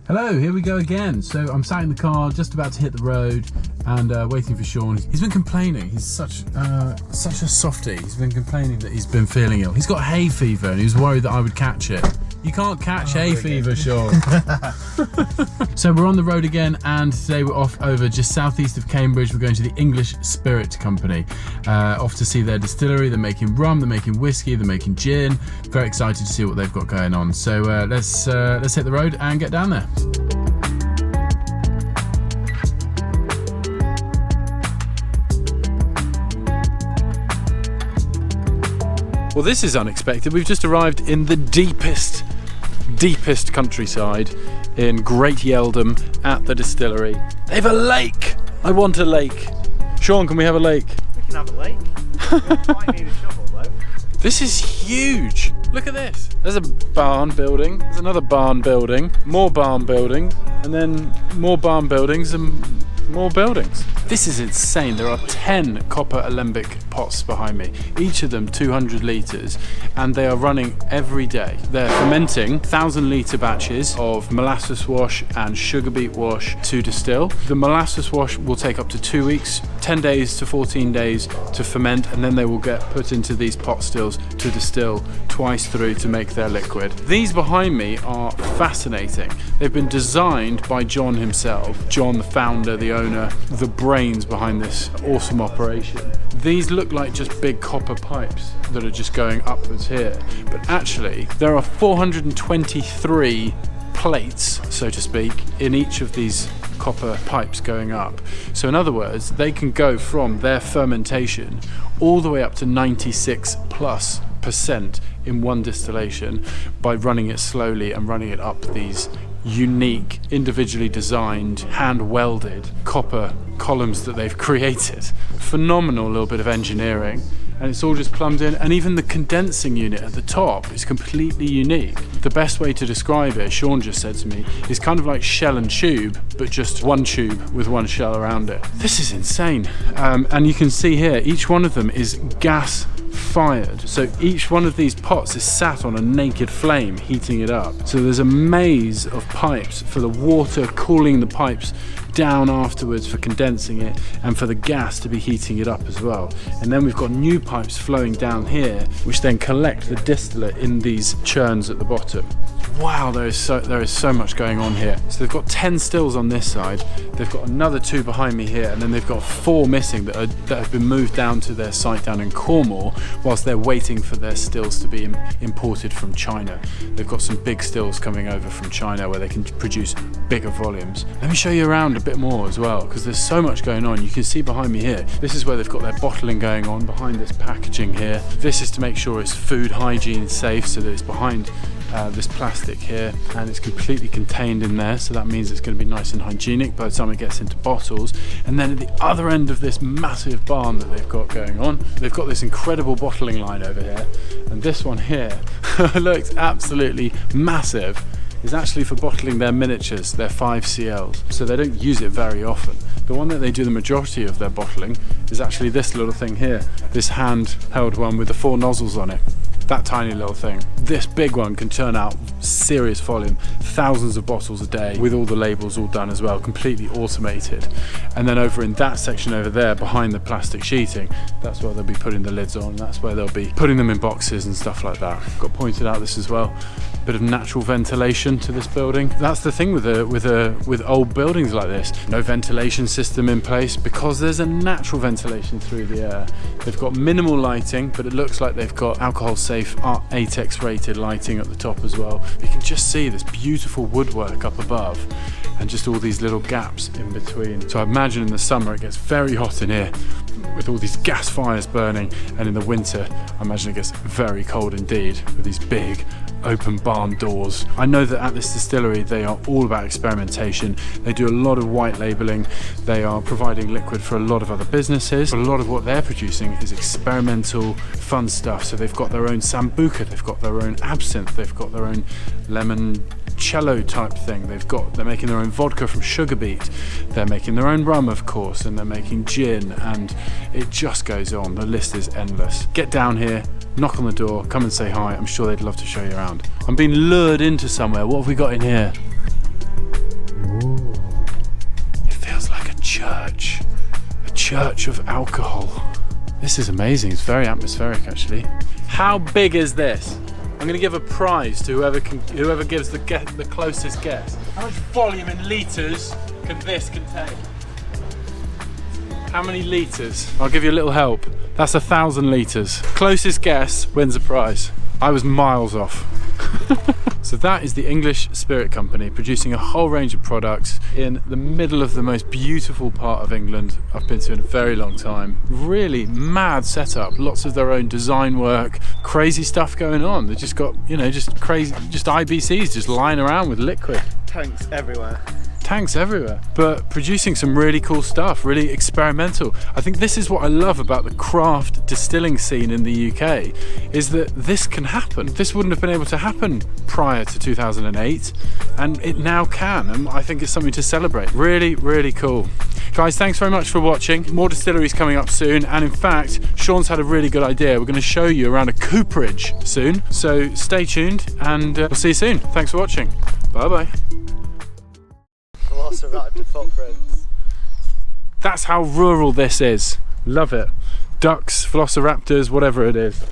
Hello, here we go again. So I'm sat in the car, just about to hit the road, and waiting for Sean. He's been complaining. He's such a softie. He's been complaining that he's been feeling ill. He's got hay fever, and he was worried that I would catch it. You can't catch hay fever, Sean. So we're on the road again, and today we're off over just southeast of Cambridge. We're going to the English Spirit Company, off to see their distillery. They're making rum, they're making whiskey, they're making gin. Very excited to see what they've got going on. So let's hit the road and get down there. Well, this is unexpected. We've just arrived in the deepest countryside in Great Yeldham at the distillery. They have a lake! I want a lake. Sean, can we have a lake? We can have a lake. We might need a shovel though. This is huge. Look at this. There's a barn building. There's another barn building. More barn buildings. And then more barn buildings and more buildings. This is insane. There are 10 Copper Alembic pots behind me, each of them 200 litres, and they are running every day. They're fermenting 1,000-litre batches of molasses wash and sugar beet wash to distill. The molasses wash will take up to 2 weeks, 10 days to 14 days to ferment, and then they will get put into these pot stills to distill twice through to make their liquid. These behind me are fascinating. They've been designed by John himself. John, the founder, the owner, the brains behind this awesome operation. These look like just big copper pipes that are just going upwards here, but actually there are 423 plates, so to speak, in each of these copper pipes going up. So in other words, they can go from their fermentation all the way up to 96+% in one distillation by running it slowly and running it up these unique, individually designed, hand-welded copper columns that they've created. Phenomenal little bit of engineering, and it's all just plumbed in, and even the condensing unit at the top is completely unique. The best way to describe it, Sean just said to me, is kind of like shell and tube, but just one tube with one shell around it. This is insane. And you can see here, each one of them is gas fired. So each one of these pots is sat on a naked flame, heating it up. So there's a maze of pipes for the water cooling the pipes down afterwards for condensing it, and for the gas to be heating it up as well. And then we've got new pipes flowing down here, which then collect the distillate in these churns at the bottom. Wow, there is so much going on here. So they've got 10 stills on this side, they've got another 2 behind me here, and then they've got 4 missing that have been moved down to their site down in Cornwall whilst they're waiting for their stills to be imported from China. They've got some big stills coming over from China where they can produce bigger volumes. Let me show you around a bit more as well, because there's so much going on. You can see behind me here, this is where they've got their bottling going on behind this packaging here. This is to make sure it's food hygiene safe, so that it's behind this plastic here, and it's completely contained in there, so that means it's going to be nice and hygienic by the time it gets into bottles. And then at the other end of this massive barn that they've got going on, they've got this incredible bottling line over here, and this one here looks absolutely massive. Is actually for bottling their miniatures, their 5CLs, so they don't use it very often. The one that they do the majority of their bottling is actually this little thing here, this handheld one with the 4 nozzles on it. That tiny little thing. This big one can turn out serious volume, thousands of bottles a day, with all the labels all done as well, completely automated. And then over in that section over there, behind the plastic sheeting, that's where they'll be putting the lids on, that's where they'll be putting them in boxes and stuff like that. Got pointed out this as well. Bit of natural ventilation to this building. That's the thing with old buildings like this. No ventilation system in place because there's a natural ventilation through the air. They've got minimal lighting, but it looks like they've got alcohol safe ATEX rated lighting at the top as well. You can just see this beautiful woodwork up above and just all these little gaps in between. So I imagine in the summer it gets very hot in here with all these gas fires burning, and in the winter I imagine it gets very cold indeed with these big open barn doors. I know that at this distillery they are all about experimentation. They do a lot of white labelling. They are providing liquid for a lot of other businesses, but a lot of what they're producing is experimental fun stuff. So they've got their own Sambuca, they've got their own absinthe, they've got their own Lemoncello type thing. They're making their own vodka from sugar beet. They're making their own rum, of course, and they're making gin, and it just goes on. The list is endless. Get down here, knock on the door, come and say hi. I'm sure they'd love to show you around. I'm being lured into somewhere. What have we got in here? church of alcohol. This is amazing. It's very atmospheric, actually. How big is this? I'm going to give a prize to whoever gives the closest guess. How much volume in litres can this contain? How many litres? I'll give you a little help. That's 1,000 litres. Closest guess wins a prize. I was miles off. So that is the English Spirit Company producing a whole range of products in the middle of the most beautiful part of England I've been to in a very long time. Really mad setup, lots of their own design work, crazy stuff going on. They've just got, you know, just crazy, just IBCs just lying around with liquid. Tanks everywhere. Tanks everywhere, but producing some really cool stuff, really experimental. I think this is what I love about the craft distilling scene in the UK, is that this can happen. This wouldn't have been able to happen prior to 2008, and it now can, and I think it's something to celebrate. Really, really cool. Guys, thanks very much for watching. More distilleries coming up soon, and in fact, Sean's had a really good idea. We're going to show you around a cooperage soon, so stay tuned, and we'll see you soon. Thanks for watching. Bye-bye. Velociraptor footprints. That's how rural this is. Love it. Ducks, velociraptors, whatever it is.